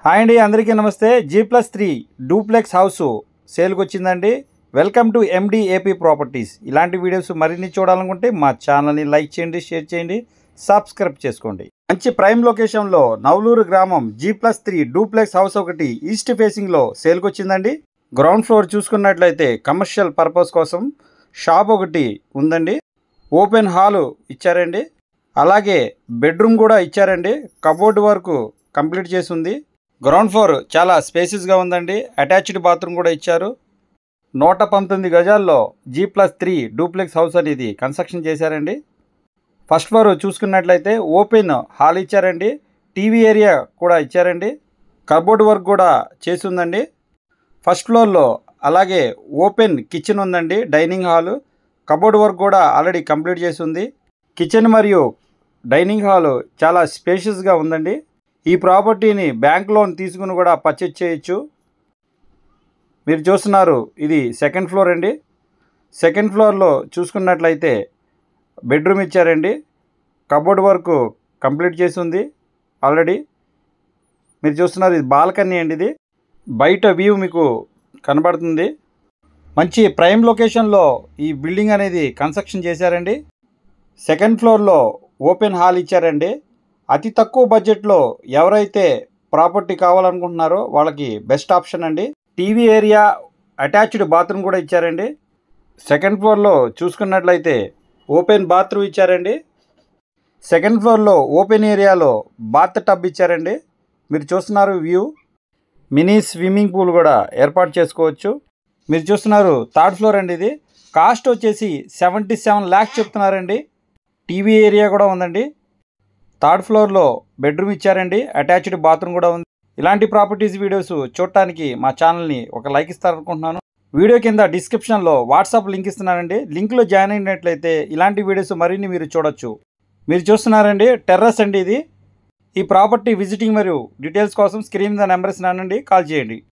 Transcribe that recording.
Hi అండి, అందరికీ నమస్తే. G+3 డూప్లెక్స్ హౌస్ సేల్కి వచ్చిందండి. Welcome to MD AP properties. ఇలాంటి వీడియోస్ మరిన్ని చూడాలనుకుంటే మా ఛానల్ని లైక్ చేయండి, షేర్ చేయండి, సబ్స్క్రైబ్ చేసుకోండి. మంచి ప్రైమ్ లొకేషన్లో నవలూరు గ్రామం G+3 డూప్లెక్స్ హౌస్ ఒకటి ఈస్ట్ ఫేసింగ్లో సేల్కి వచ్చిందండి. గ్రౌండ్ ఫ్లోర్ చూసుకున్నట్లయితే కమర్షియల్ పర్పస్ కోసం షాప్ ఒకటి ఉందండి. ఓపెన్ హాలు ఇచ్చారండి. అలాగే బెడ్రూమ్ కూడా ఇచ్చారండి. కబోర్డ్ వర్క్ కంప్లీట్ చేసి ఉంది. గ్రౌండ్ ఫ్లోర్ చాలా స్పేసెస్గా ఉందండి. అటాచ్డ్ బాత్రూమ్ కూడా ఇచ్చారు. 119 గజాల్లో G+3 డూప్లెక్స్ హౌస్ అనేది కన్స్ట్రక్షన్ చేశారండి. ఫస్ట్ ఫ్లోర్ చూసుకున్నట్లయితే ఓపెన్ హాల్ ఇచ్చారండి. టీవీ ఏరియా కూడా ఇచ్చారండి. కబోర్డ్ వర్క్ కూడా చేసి ఉందండి ఫస్ట్ ఫ్లోర్లో. అలాగే ఓపెన్ కిచెన్ ఉందండి, డైనింగ్ హాలు. కబోర్డ్ వర్క్ కూడా ఆల్రెడీ కంప్లీట్ చేసి ఉంది. కిచెన్ మరియు డైనింగ్ హాలు చాలా స్పేషియస్గా ఉందండి. ఈ ప్రాపర్టీని బ్యాంక్ లోన్ తీసుకుని కూడా పర్చేజ్ చేయొచ్చు. మీరు చూస్తున్నారు, ఇది సెకండ్ ఫ్లోర్ అండి. సెకండ్ ఫ్లోర్లో చూసుకున్నట్లయితే బెడ్రూమ్ ఇచ్చారండి. కబోర్డ్ వర్క్ కంప్లీట్ చేసి ఉంది ఆల్రెడీ. మీరు చూస్తున్నారు, ఇది బాల్కనీ అండి. ఇది బయట వ్యూ మీకు కనబడుతుంది. మంచి ప్రైమ్ లొకేషన్లో ఈ బిల్డింగ్ అనేది కన్స్ట్రక్షన్ చేశారండి. సెకండ్ ఫ్లోర్లో ఓపెన్ హాల్ ఇచ్చారండి. అతి తక్కువ బడ్జెట్లో ఎవరైతే ప్రాపర్టీ కావాలనుకుంటున్నారో వాళ్ళకి బెస్ట్ ఆప్షన్ అండి. టీవీ ఏరియా, అటాచ్డ్ బాత్రూమ్ కూడా ఇచ్చారండి. సెకండ్ ఫ్లోర్లో చూసుకున్నట్లయితే ఓపెన్ బాత్రూమ్ ఇచ్చారండి. సెకండ్ ఫ్లోర్లో ఓపెన్ ఏరియాలో బాత్ టబ్ ఇచ్చారండి. మీరు చూస్తున్నారు వ్యూ. మినీ స్విమ్మింగ్ పూల్ కూడా ఏర్పాటు చేసుకోవచ్చు. మీరు చూస్తున్నారు, థర్డ్ ఫ్లోర్ అండి. ఇది కాస్ట్ వచ్చేసి 77 lakhs చెప్తున్నారండి. టీవీ ఏరియా కూడా ఉందండి. థర్డ్ ఫ్లోర్లో బెడ్రూమ్ ఇచ్చారండి. అటాచ్డ్ బాత్రూమ్ కూడా ఉంది. ఇలాంటి ప్రాపర్టీస్ వీడియోస్ చూడటానికి మా ఛానల్ని ఒక లైక్ ఇస్తారనుకుంటున్నాను. వీడియో కింద డిస్క్రిప్షన్లో వాట్సాప్ లింక్ ఇస్తున్నానండి. లింక్లో జాయిన్ అయినట్లయితే ఇలాంటి వీడియోస్ మరిన్ని మీరు చూడొచ్చు. మీరు చూస్తున్నారండి, టెర్రస్ అండి ఇది. ఈ ప్రాపర్టీ విజిటింగ్ మరియు డీటెయిల్స్ కోసం స్క్రీన్ మీద నెంబర్ ఇస్తున్నానండి, కాల్ చేయండి.